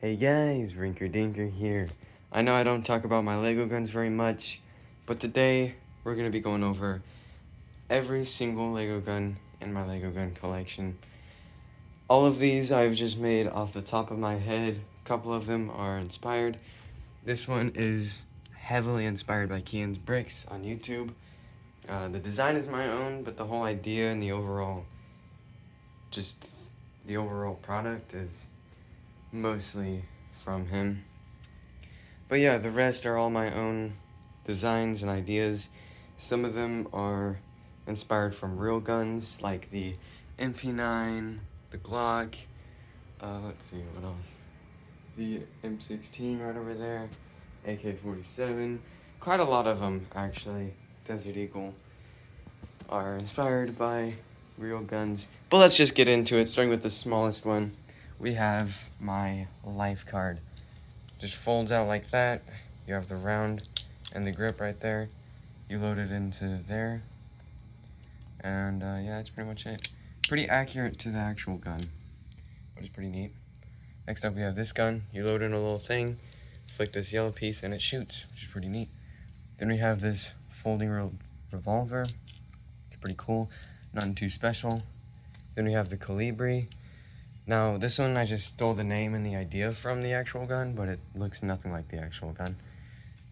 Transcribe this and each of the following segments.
Hey guys, Rinker Dinker here. I know I don't talk about my Lego guns very much, but today we're going to be going over every single Lego gun in my Lego gun collection. All of these I've just made off the top of my head. A couple of them are inspired. This one is heavily inspired by Kian's Bricks on YouTube. The design is my own, but the whole idea and the overall product is mostly from him. But yeah, the rest are all my own designs and ideas. Some of them are inspired from real guns, like the MP9, the Glock, let's see, what else? The M16 right over there, AK-47. Quite a lot of them, actually, Desert Eagle, are inspired by real guns. But let's just get into it, starting with the smallest one. We have my life card. Just folds out like that. You have the round and the grip right there. You load it into there. And yeah, that's pretty much it. Pretty accurate to the actual gun, which is pretty neat. Next up we have this gun. You load in a little thing, flick this yellow piece, and it shoots, which is pretty neat. Then we have this folding revolver. It's pretty cool, nothing too special. Then we have the Colibri. Now, this one I just stole the name and the idea from the actual gun, but it looks nothing like the actual gun.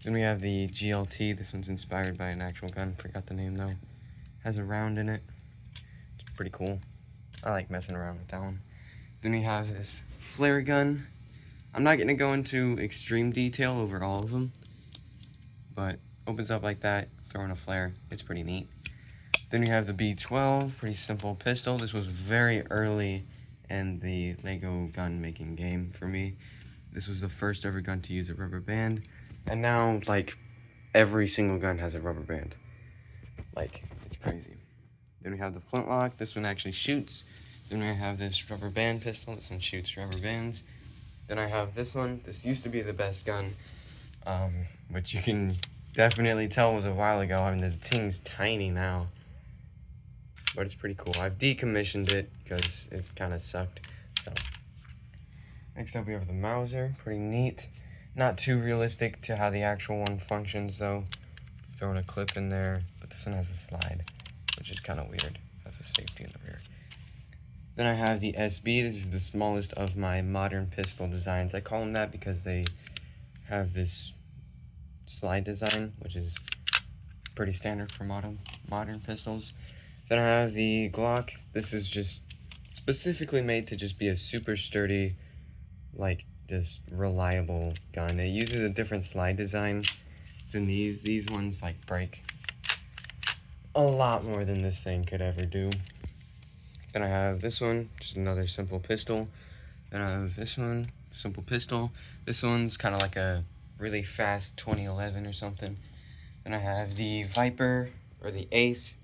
Then we have the GLT. This one's inspired by an actual gun. Forgot the name though. Has a round in it. It's pretty cool. I like messing around with that one. Then we have this flare gun. I'm not going to go into extreme detail over all of them, but opens up like that, throwing a flare. It's pretty neat. Then we have the B12, pretty simple pistol. This was very early in the Lego gun making game for me. This was the first ever gun to use a rubber band, and now like every single gun has a rubber band. Like, it's crazy. Then we have the flintlock. This one actually shoots. Then we have this rubber band pistol. This one shoots rubber bands. Then I have this one. This used to be the best gun, which you can definitely tell was a while ago. I mean, the thing's tiny now, but it's pretty cool. I've decommissioned it because it kind of sucked. So next up we have the Mauser. Pretty neat. Not too realistic to how the actual one functions though. Throwing a clip in there, but this one has a slide, which is kind of weird. Has a safety in the rear. Then I have the SB. This is the smallest of my modern pistol designs. I call them that because they have this slide design, which is pretty standard for modern pistols. Then I have the Glock. This is just specifically made to just be a super sturdy, like, just reliable gun. It uses a different slide design than these. These ones, like, break a lot more than this thing could ever do. Then I have this one, just another simple pistol. Then I have this one, simple pistol. This one's kind of like a really fast 2011 or something. Then I have the Viper, or the Ace,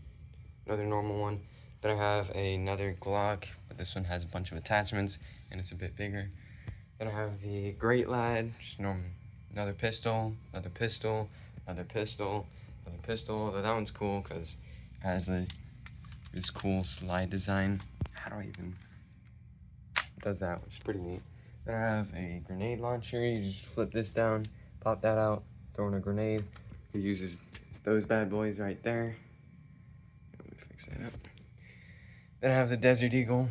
another normal one. Then I have another Glock, but this one has a bunch of attachments and it's a bit bigger. Then I have the Great Lad, just normal, another pistol, another pistol, another pistol, another pistol. That one's cool because it has this cool slide design. How do I even does that, which is pretty neat. Then I have a grenade launcher. You just flip this down, pop that out, throw in a grenade. It uses those bad boys right there. Let me fix that up. Then I have the Desert Eagle.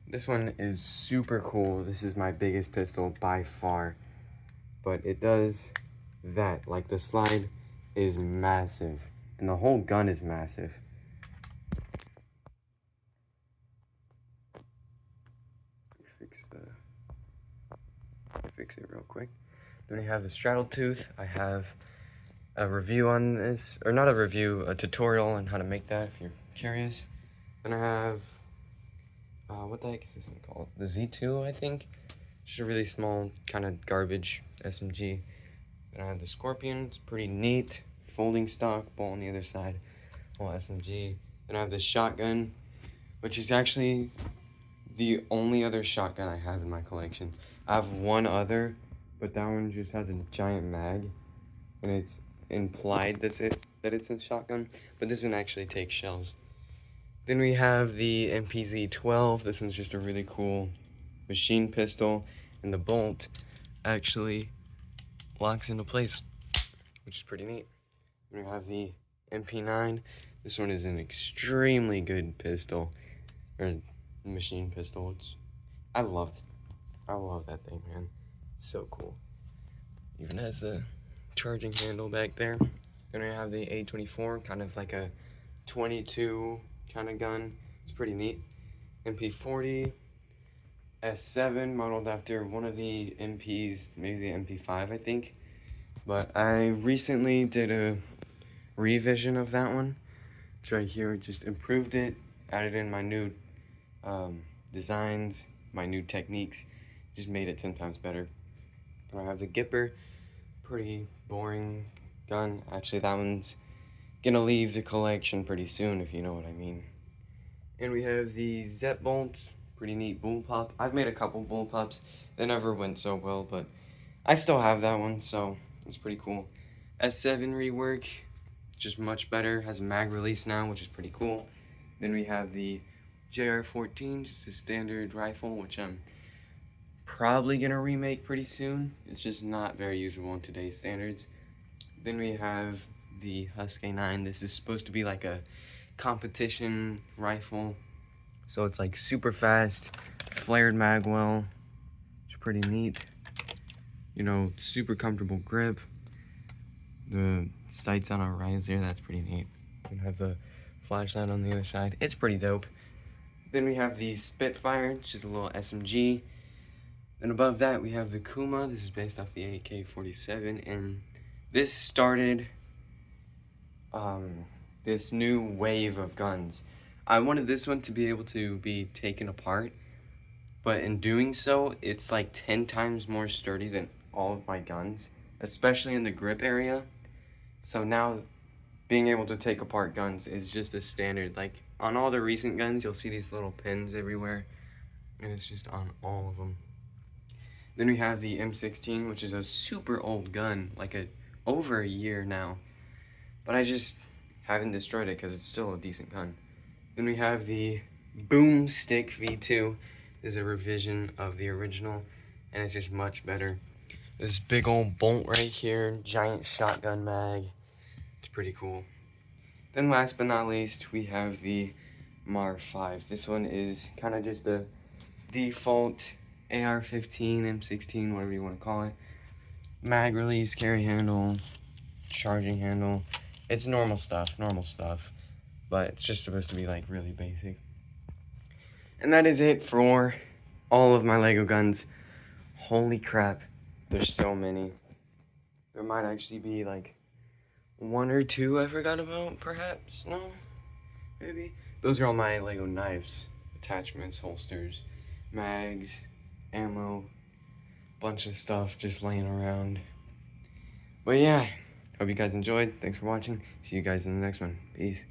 This one is super cool. This is my biggest pistol by far, but it does that. Like, the slide is massive and the whole gun is massive. Fix it real quick. Then we have the straddle tooth. I have a review on this, or not a review, a tutorial on how to make that if you're curious. Then I have what the heck is this one called? The Z2, I think. Just a really small kind of garbage SMG. Then I have the Scorpion. It's pretty neat. Folding stock, bolt on the other side. Whole SMG. Then I have this shotgun, which is actually the only other shotgun I have in my collection. I have one other, but that one just has a giant mag, and it's implied that it's a shotgun, but this one actually takes shells. Then we have the MPZ-12. This one's just a really cool machine pistol, and the bolt actually locks into place, which is pretty neat. We have the MP9. This one is an extremely good pistol, or machine pistol. I love that thing, man. It's so cool. Even has a charging handle back there. Then we have the A24, kind of like a 22 kind of gun. It's pretty neat. MP40, S7, modeled after one of the MPs, maybe the MP5, I think. But I recently did a revision of that one. It's right here, just improved it, added in my new designs, my new techniques, just made it 10 times better. Then I have the Gipper, pretty boring gun. Actually, that one's gonna leave the collection pretty soon, if you know what I mean. And we have the Zep bolts, pretty neat bullpup. I've made a couple bullpups. They never went so well, but I still have that one, so it's pretty cool. S7 rework, just much better. Has a mag release now, which is pretty cool. Then we have the JR14, just a standard rifle, which I'm probably gonna remake pretty soon. It's just not very usable in today's standards. Then we have the Husky 9. This is supposed to be like a competition rifle, so it's like super fast, flared mag well. It's pretty neat. You know, super comfortable grip. The sights on our riser, that's pretty neat. We have the flashlight on the other side. It's pretty dope. Then we have the Spitfire, which is a little SMG. Then above that we have the Kuma. This is based off the AK-47, and this started this new wave of guns. I wanted this one to be able to be taken apart, but in doing so, it's like 10 times more sturdy than all of my guns, especially in the grip area. So now being able to take apart guns is just a standard. Like on all the recent guns, you'll see these little pins everywhere, and it's just on all of them. Then we have the M16, which is a super old gun, like over a year now, but I just haven't destroyed it because it's still a decent gun. Then we have the Boomstick V2. This is a revision of the original, and it's just much better. This big old bolt right here, giant shotgun mag. It's pretty cool. Then last but not least, we have the Mar 5. This one is kind of just a default AR-15, M16, whatever you want to call it. Mag release, carry handle, charging handle. It's normal stuff, but it's just supposed to be like really basic. And that is it for all of my Lego guns. Holy crap, there's so many. There might actually be like one or two I forgot about, perhaps? No? Maybe? Those are all my Lego knives, attachments, holsters, mags, ammo, bunch of stuff just laying around. But yeah, hope you guys enjoyed. Thanks for watching. See you guys in the next one. Peace.